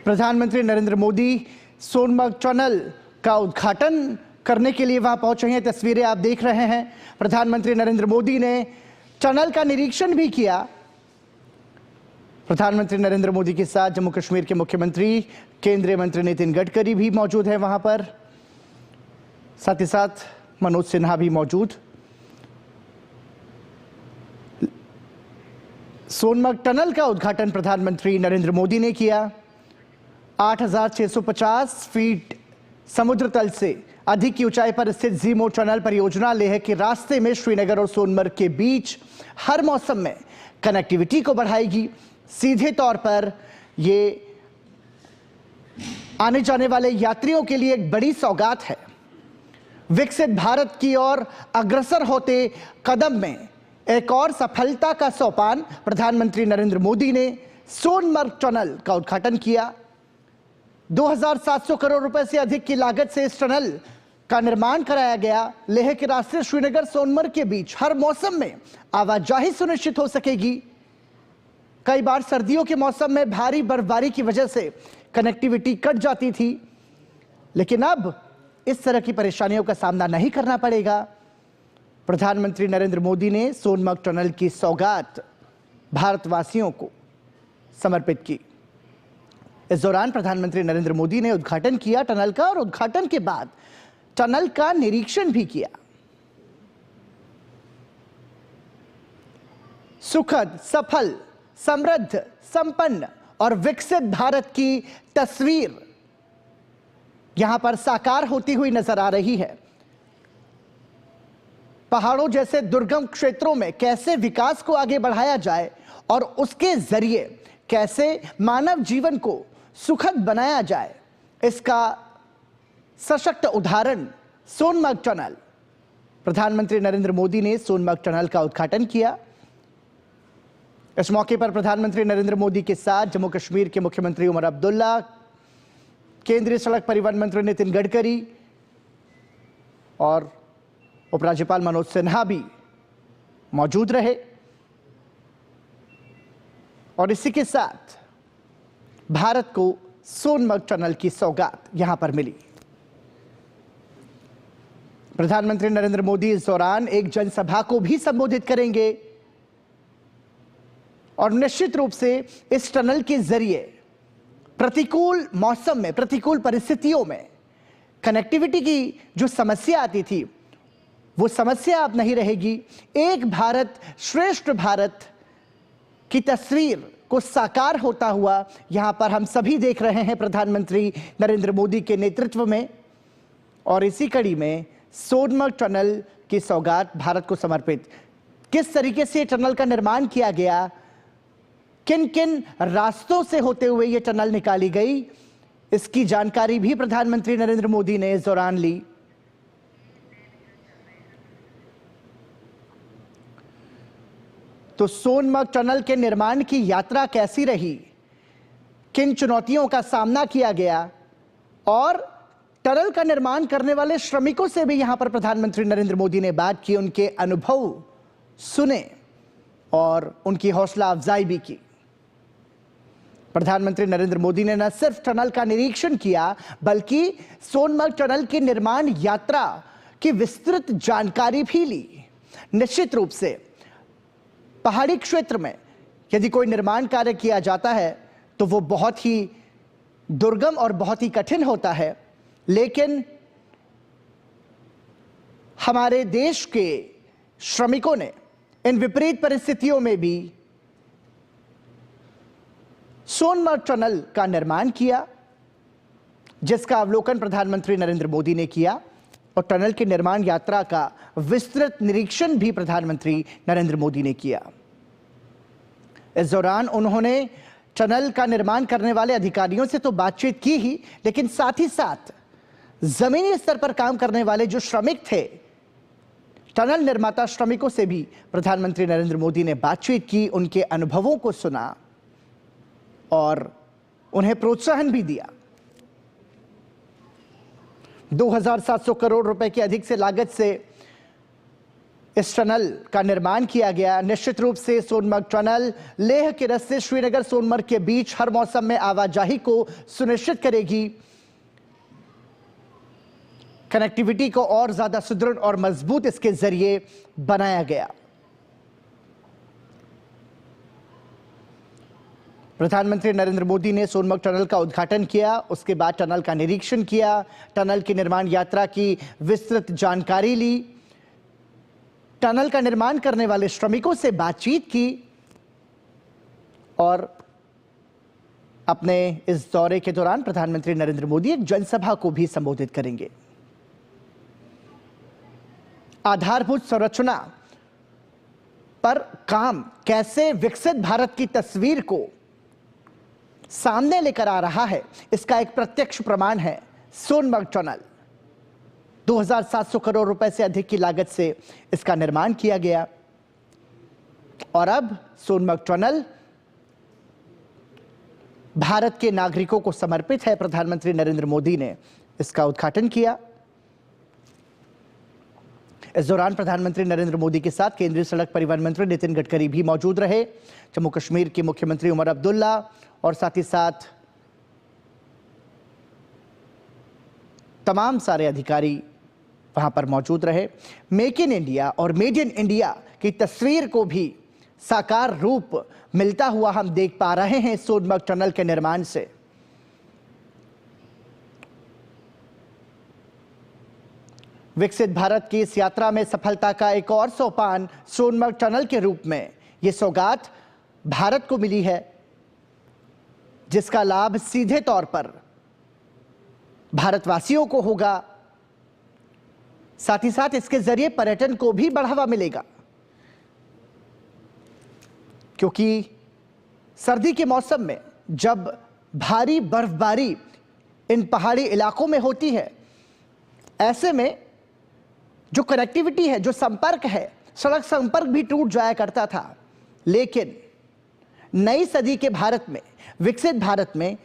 प्रधानमंत्री नरेंद्र मोदी सोनमर्ग टनल का उद्घाटन करने के लिए वहां पहुंचे हैं। तस्वीरें आप देख रहे हैं। प्रधानमंत्री नरेंद्र मोदी ने टनल का निरीक्षण भी किया। प्रधानमंत्री नरेंद्र मोदी के साथ जम्मू कश्मीर के मुख्यमंत्री केंद्रीय मंत्री नितिन गडकरी भी मौजूद हैं वहां पर, साथ ही साथ मनोज सिन्हा भी मौजूद। सोनमर्ग टनल का उद्घाटन प्रधानमंत्री नरेंद्र मोदी ने किया। 8,650 फीट समुद्र तल से अधिक की ऊंचाई पर स्थित जीमो टनल परियोजना लेह के रास्ते में श्रीनगर और सोनमर्ग के बीच हर मौसम में कनेक्टिविटी को बढ़ाएगी। सीधे तौर पर ये आने जाने वाले यात्रियों के लिए एक बड़ी सौगात है। विकसित भारत की ओर अग्रसर होते कदम में एक और सफलता का सोपान प्रधानमंत्री नरेंद्र मोदी ने सोनमर्ग टनल का उद्घाटन किया। 2,700 करोड़ रुपए से अधिक की लागत से इस टनल का निर्माण कराया गया। लेह के रास्ते श्रीनगर सोनमर्ग के बीच हर मौसम में आवाजाही सुनिश्चित हो सकेगी। कई बार सर्दियों के मौसम में भारी बर्फबारी की वजह से कनेक्टिविटी कट जाती थी, लेकिन अब इस तरह की परेशानियों का सामना नहीं करना पड़ेगा। प्रधानमंत्री नरेंद्र मोदी ने सोनमर्ग टनल की सौगात भारतवासियों को समर्पित की। इस दौरान प्रधानमंत्री नरेंद्र मोदी ने उद्घाटन किया टनल का, और उद्घाटन के बाद टनल का निरीक्षण भी किया। सुखद, सफल, समृद्ध, संपन्न और विकसित भारत की तस्वीर यहां पर साकार होती हुई नजर आ रही है। पहाड़ों जैसे दुर्गम क्षेत्रों में कैसे विकास को आगे बढ़ाया जाए और उसके जरिए कैसे मानव जीवन को सुखद बनाया जाए, इसका सशक्त उदाहरण सोनमर्ग टनल। प्रधानमंत्री नरेंद्र मोदी ने सोनमर्ग टनल का उद्घाटन किया। इस मौके पर प्रधानमंत्री नरेंद्र मोदी के साथ जम्मू कश्मीर के मुख्यमंत्री उमर अब्दुल्ला, केंद्रीय सड़क परिवहन मंत्री नितिन गडकरी और उपराज्यपाल मनोज सिन्हा भी मौजूद रहे। और इसी के साथ भारत को सोनमर्ग टनल की सौगात यहां पर मिली। प्रधानमंत्री नरेंद्र मोदी इस दौरान एक जनसभा को भी संबोधित करेंगे और निश्चित रूप से इस टनल के जरिए प्रतिकूल मौसम में, प्रतिकूल परिस्थितियों में कनेक्टिविटी की जो समस्या आती थी, वो समस्या अब नहीं रहेगी। एक भारत श्रेष्ठ भारत की तस्वीर को साकार होता हुआ यहां पर हम सभी देख रहे हैं प्रधानमंत्री नरेंद्र मोदी के नेतृत्व में। और इसी कड़ी में सोनमर्ग टनल की सौगात भारत को समर्पित। किस तरीके से टनल का निर्माण किया गया, किन किन रास्तों से होते हुए यह टनल निकाली गई, इसकी जानकारी भी प्रधानमंत्री नरेंद्र मोदी ने इस दौरान ली। तो सोनमर्ग टनल के निर्माण की यात्रा कैसी रही, किन चुनौतियों का सामना किया गया, और टनल का निर्माण करने वाले श्रमिकों से भी यहां पर प्रधानमंत्री नरेंद्र मोदी ने बात की, उनके अनुभव सुने और उनकी हौसला अफजाई भी की। प्रधानमंत्री नरेंद्र मोदी ने न सिर्फ टनल का निरीक्षण किया, बल्कि सोनमर्ग टनल की निर्माण यात्रा की विस्तृत जानकारी भी ली। निश्चित रूप से पहाड़ी क्षेत्र में यदि कोई निर्माण कार्य किया जाता है तो वो बहुत ही दुर्गम और बहुत ही कठिन होता है, लेकिन हमारे देश के श्रमिकों ने इन विपरीत परिस्थितियों में भी सोनमर्ग टनल का निर्माण किया, जिसका अवलोकन प्रधानमंत्री नरेंद्र मोदी ने किया। और टनल की निर्माण यात्रा का विस्तृत निरीक्षण भी प्रधानमंत्री नरेंद्र मोदी ने किया। इस दौरान उन्होंने टनल का निर्माण करने वाले अधिकारियों से तो बातचीत की ही, लेकिन साथ ही साथ जमीनी स्तर पर काम करने वाले जो श्रमिक थे, टनल निर्माता श्रमिकों से भी प्रधानमंत्री नरेंद्र मोदी ने बातचीत की, उनके अनुभवों को सुना और उन्हें प्रोत्साहन भी दिया। 2,700 करोड़ रुपए की अधिक से लागत से इस टनल का निर्माण किया गया। निश्चित रूप से सोनमर्ग टनल लेह के रास्ते श्रीनगर सोनमर्ग के बीच हर मौसम में आवाजाही को सुनिश्चित करेगी। कनेक्टिविटी को और ज्यादा सुदृढ़ और मजबूत इसके जरिए बनाया गया। प्रधानमंत्री नरेंद्र मोदी ने सोनमर्ग टनल का उद्घाटन किया, उसके बाद टनल का निरीक्षण किया, टनल की निर्माण यात्रा की विस्तृत जानकारी ली, टनल का निर्माण करने वाले श्रमिकों से बातचीत की और अपने इस दौरे के दौरान प्रधानमंत्री नरेंद्र मोदी एक जनसभा को भी संबोधित करेंगे। आधारभूत संरचना पर काम कैसे विकसित भारत की तस्वीर को सामने लेकर आ रहा है, इसका एक प्रत्यक्ष प्रमाण है सोनमर्ग टनल। 2700 करोड़ रुपए से अधिक की लागत से इसका निर्माण किया गया और अब सोनमर्ग टनल भारत के नागरिकों को समर्पित है। प्रधानमंत्री नरेंद्र मोदी ने इसका उद्घाटन किया। इस दौरान प्रधानमंत्री नरेंद्र मोदी के साथ केंद्रीय सड़क परिवहन मंत्री नितिन गडकरी भी मौजूद रहे। जम्मू कश्मीर के मुख्यमंत्री उमर अब्दुल्ला और साथ ही साथ तमाम सारे अधिकारी वहां पर मौजूद रहे। मेक इन इंडिया और मेड इन इंडिया की तस्वीर को भी साकार रूप मिलता हुआ हम देख पा रहे हैं सोनमर्ग टनल के निर्माण से। विकसित भारत की इस यात्रा में सफलता का एक और सोपान सोनमर्ग टनल के रूप में यह सौगात भारत को मिली है, जिसका लाभ सीधे तौर पर भारतवासियों को होगा। साथ ही साथ इसके जरिए पर्यटन को भी बढ़ावा मिलेगा, क्योंकि सर्दी के मौसम में जब भारी बर्फबारी इन पहाड़ी इलाकों में होती है, ऐसे में जो कनेक्टिविटी है, जो संपर्क है, सड़क संपर्क भी टूट जाया करता था। लेकिन नई सदी के भारत में, विकसित भारत में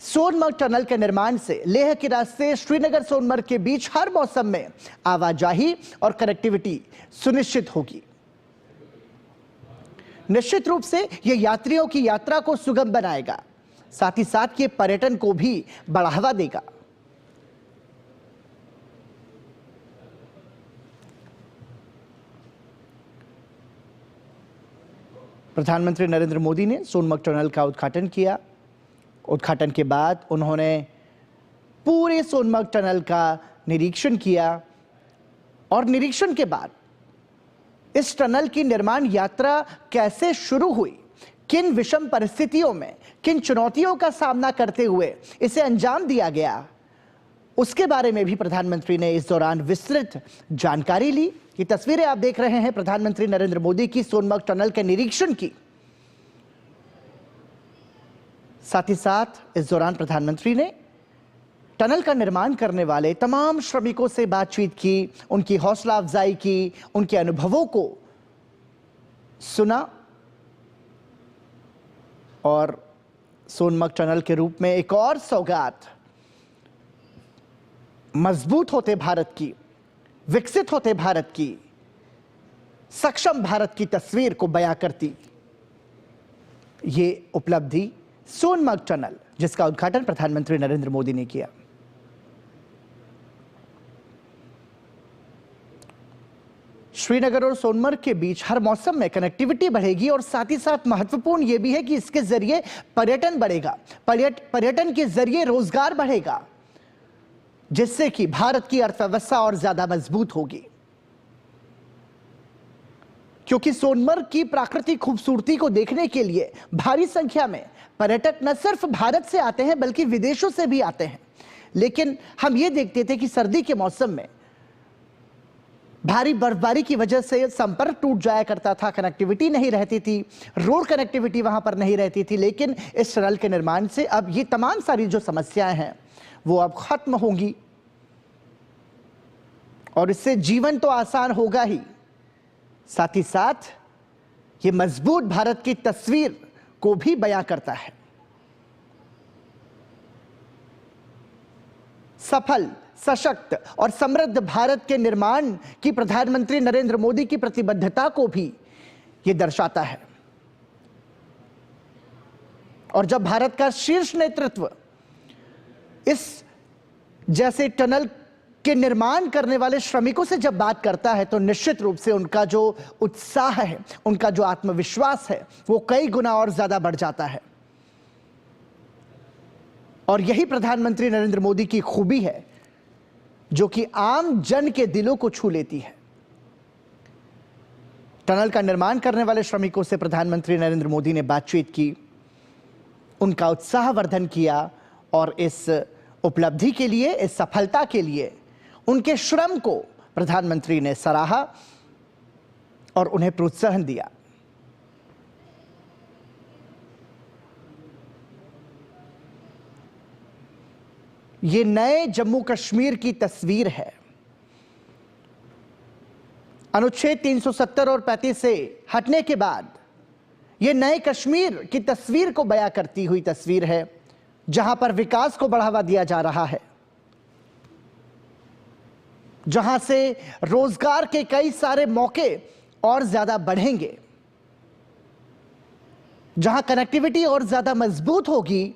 सोनमर्ग टनल के निर्माण से लेह के रास्ते श्रीनगर सोनमर्ग के बीच हर मौसम में आवाजाही और कनेक्टिविटी सुनिश्चित होगी। निश्चित रूप से यह यात्रियों की यात्रा को सुगम बनाएगा, साथ ही साथ ये पर्यटन को भी बढ़ावा देगा। प्रधानमंत्री नरेंद्र मोदी ने सोनमर्ग टनल का उद्घाटन किया। उद्घाटन के बाद उन्होंने पूरे सोनमर्ग टनल का निरीक्षण किया और निरीक्षण के बाद इस टनल की निर्माण यात्रा कैसे शुरू हुई, किन विषम परिस्थितियों में, किन चुनौतियों का सामना करते हुए इसे अंजाम दिया गया, उसके बारे में भी प्रधानमंत्री ने इस दौरान विस्तृत जानकारी ली। ये तस्वीरें आप देख रहे हैं प्रधानमंत्री नरेंद्र मोदी की सोनमर्ग टनल के निरीक्षण की। साथ ही साथ इस दौरान प्रधानमंत्री ने टनल का निर्माण करने वाले तमाम श्रमिकों से बातचीत की, उनकी हौसला अफजाई की, उनके अनुभवों को सुना और सोनमर्ग टनल के रूप में एक और सौगात मजबूत होते भारत की, विकसित होते भारत की, सक्षम भारत की तस्वीर को बयां करती ये उपलब्धि सोनमर्ग टनल, जिसका उद्घाटन प्रधानमंत्री नरेंद्र मोदी ने किया। श्रीनगर और सोनमर्ग के बीच हर मौसम में कनेक्टिविटी बढ़ेगी और साथ ही साथ महत्वपूर्ण यह भी है कि इसके जरिए पर्यटन बढ़ेगा, पर्यटन के जरिए रोजगार बढ़ेगा, जिससे कि भारत की अर्थव्यवस्था और ज्यादा मजबूत होगी। क्योंकि सोनमर्ग की प्राकृतिक खूबसूरती को देखने के लिए भारी संख्या में पर्यटक न सिर्फ भारत से आते हैं बल्कि विदेशों से भी आते हैं। लेकिन हम ये देखते थे कि सर्दी के मौसम में भारी बर्फबारी की वजह से संपर्क टूट जाया करता था, कनेक्टिविटी नहीं रहती थी, रोड कनेक्टिविटी वहां पर नहीं रहती थी। लेकिन इस टनल के निर्माण से अब ये तमाम सारी जो समस्याएं हैं वो अब खत्म होंगी और इससे जीवन तो आसान होगा ही, साथ ही साथ ये मजबूत भारत की तस्वीर को भी बयां करता है। सफल सशक्त और समृद्ध भारत के निर्माण की प्रधानमंत्री नरेंद्र मोदी की प्रतिबद्धता को भी यह दर्शाता है। और जब भारत का शीर्ष नेतृत्व इस जैसे टनल के निर्माण करने वाले श्रमिकों से जब बात करता है तो निश्चित रूप से उनका जो उत्साह है, उनका जो आत्मविश्वास है, वो कई गुना और ज्यादा बढ़ जाता है। और यही प्रधानमंत्री नरेंद्र मोदी की खूबी है, जो कि आम जन के दिलों को छू लेती है। टनल का निर्माण करने वाले श्रमिकों से प्रधानमंत्री नरेंद्र मोदी ने बातचीत की, उनका उत्साहवर्धन किया और इस उपलब्धि के लिए, इस सफलता के लिए उनके श्रम को प्रधानमंत्री ने सराहा और उन्हें प्रोत्साहन दिया। ये नए जम्मू कश्मीर की तस्वीर है। अनुच्छेद 370 और 35 से हटने के बाद ये नए कश्मीर की तस्वीर को बयां करती हुई तस्वीर है, जहां पर विकास को बढ़ावा दिया जा रहा है, जहां से रोजगार के कई सारे मौके और ज्यादा बढ़ेंगे, जहां कनेक्टिविटी और ज्यादा मजबूत होगी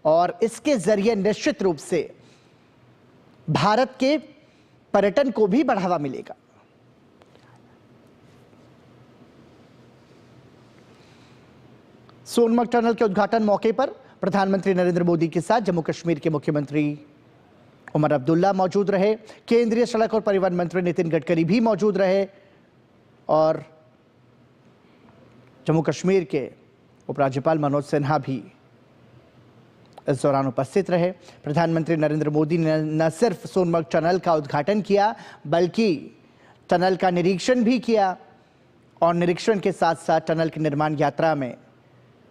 और इसके जरिए निश्चित रूप से भारत के पर्यटन को भी बढ़ावा मिलेगा। सोनमर्ग टनल के उद्घाटन मौके पर प्रधानमंत्री नरेंद्र मोदी के साथ जम्मू कश्मीर के मुख्यमंत्री उमर अब्दुल्ला मौजूद रहे, केंद्रीय सड़क और परिवहन मंत्री नितिन गडकरी भी मौजूद रहे और जम्मू कश्मीर के उपराज्यपाल मनोज सिन्हा भी इस दौरान उपस्थित रहे। प्रधानमंत्री नरेंद्र मोदी ने न सिर्फ सोनमर्ग टनल का उद्घाटन किया, बल्कि टनल का निरीक्षण भी किया और निरीक्षण के साथ साथ टनल की निर्माण यात्रा में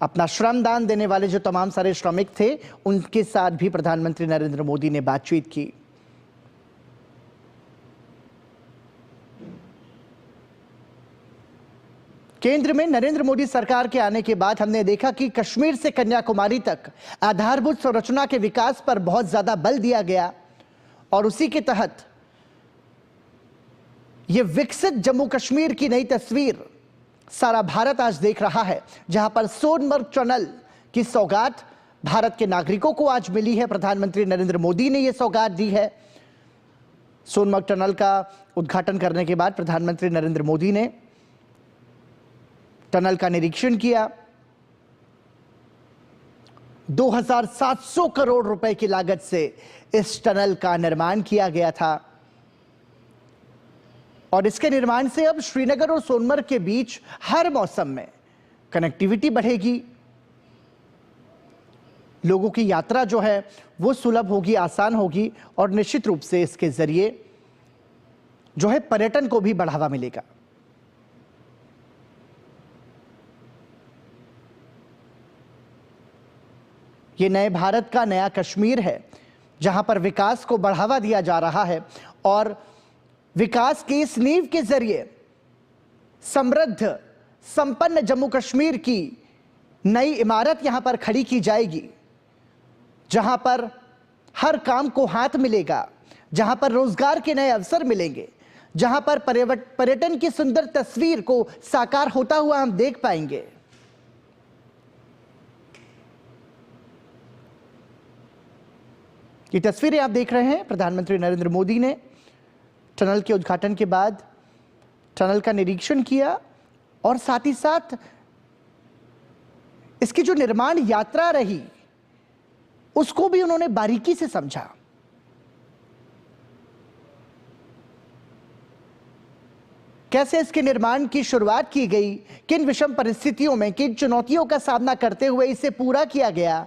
अपना श्रमदान देने वाले जो तमाम सारे श्रमिक थे, उनके साथ भी प्रधानमंत्री नरेंद्र मोदी ने बातचीत की। केंद्र में नरेंद्र मोदी सरकार के आने के बाद हमने देखा कि कश्मीर से कन्याकुमारी तक आधारभूत संरचना के विकास पर बहुत ज्यादा बल दिया गया और उसी के तहत यह विकसित जम्मू कश्मीर की नई तस्वीर सारा भारत आज देख रहा है, जहां पर सोनमर्ग टनल की सौगात भारत के नागरिकों को आज मिली है। प्रधानमंत्री नरेंद्र मोदी ने यह सौगात दी है। सोनमर्ग टनल का उद्घाटन करने के बाद प्रधानमंत्री नरेंद्र मोदी ने टनल का निरीक्षण किया। 2700 करोड़ रुपए की लागत से इस टनल का निर्माण किया गया था और इसके निर्माण से अब श्रीनगर और सोनमर्ग के बीच हर मौसम में कनेक्टिविटी बढ़ेगी, लोगों की यात्रा जो है वो सुलभ होगी, आसान होगी और निश्चित रूप से इसके जरिए जो है पर्यटन को भी बढ़ावा मिलेगा। ये नए भारत का नया कश्मीर है, जहां पर विकास को बढ़ावा दिया जा रहा है और विकास की इस नींव के जरिए समृद्ध संपन्न जम्मू कश्मीर की नई इमारत यहां पर खड़ी की जाएगी, जहां पर हर काम को हाथ मिलेगा, जहां पर रोजगार के नए अवसर मिलेंगे, जहां पर पर्यटन की सुंदर तस्वीर को साकार होता हुआ हम देख पाएंगे। ये तस्वीरें आप देख रहे हैं, प्रधानमंत्री नरेंद्र मोदी ने टनल के उद्घाटन के बाद टनल का निरीक्षण किया और साथ ही साथ इसकी जो निर्माण यात्रा रही उसको भी उन्होंने बारीकी से समझा। कैसे इसके निर्माण की शुरुआत की गई, किन विषम परिस्थितियों में, किन चुनौतियों का सामना करते हुए इसे पूरा किया गया,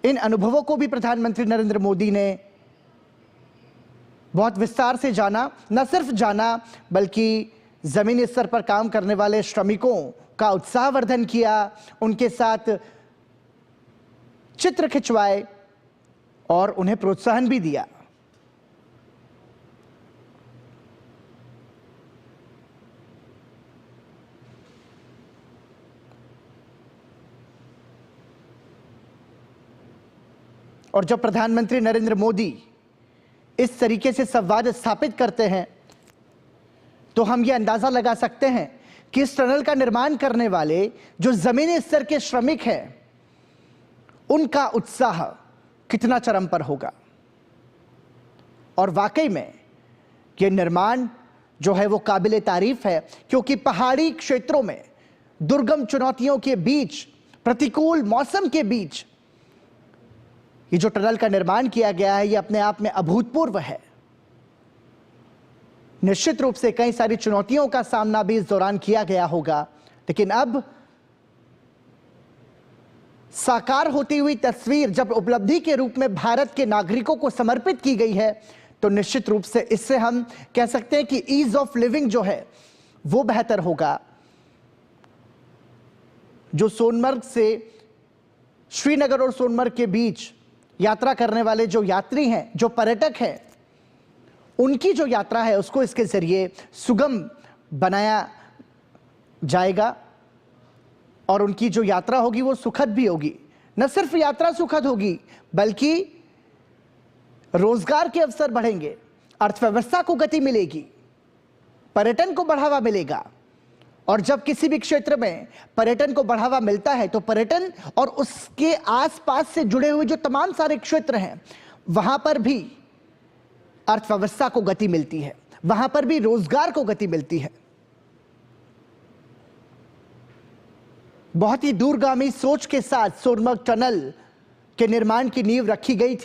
इन अनुभवों को भी प्रधानमंत्री नरेंद्र मोदी ने बहुत विस्तार से जाना। न सिर्फ जाना बल्कि जमीनी स्तर पर काम करने वाले श्रमिकों का उत्साहवर्धन किया, उनके साथ चित्र खिंचवाए और उन्हें प्रोत्साहन भी दिया। और जब प्रधानमंत्री नरेंद्र मोदी इस तरीके से संवाद स्थापित करते हैं तो हम ये अंदाजा लगा सकते हैं कि इस टनल का निर्माण करने वाले जो जमीनी स्तर के श्रमिक हैं उनका उत्साह कितना चरम पर होगा। और वाकई में यह निर्माण जो है वो काबिले तारीफ है, क्योंकि पहाड़ी क्षेत्रों में दुर्गम चुनौतियों के बीच, प्रतिकूल मौसम के बीच ये जो टनल का निर्माण किया गया है ये अपने आप में अभूतपूर्व है। निश्चित रूप से कई सारी चुनौतियों का सामना भी इस दौरान किया गया होगा, लेकिन अब साकार होती हुई तस्वीर जब उपलब्धि के रूप में भारत के नागरिकों को समर्पित की गई है तो निश्चित रूप से इससे हम कह सकते हैं कि ईज ऑफ लिविंग जो है वो बेहतर होगा। जो सोनमर्ग से श्रीनगर और सोनमर्ग के बीच यात्रा करने वाले जो यात्री हैं, जो पर्यटक हैं, उनकी जो यात्रा है उसको इसके जरिए सुगम बनाया जाएगा और उनकी जो यात्रा होगी वो सुखद भी होगी। न सिर्फ यात्रा सुखद होगी बल्कि रोजगार के अवसर बढ़ेंगे, अर्थव्यवस्था को गति मिलेगी, पर्यटन को बढ़ावा मिलेगा। और जब किसी भी क्षेत्र में पर्यटन को बढ़ावा मिलता है तो पर्यटन और उसके आसपास से जुड़े हुए जो तमाम सारे क्षेत्र हैं वहां पर भी अर्थव्यवस्था को गति मिलती है, वहां पर भी रोजगार को गति मिलती है। बहुत ही दूरगामी सोच के साथ सोनमर्ग टनल के निर्माण की नींव रखी गई थी।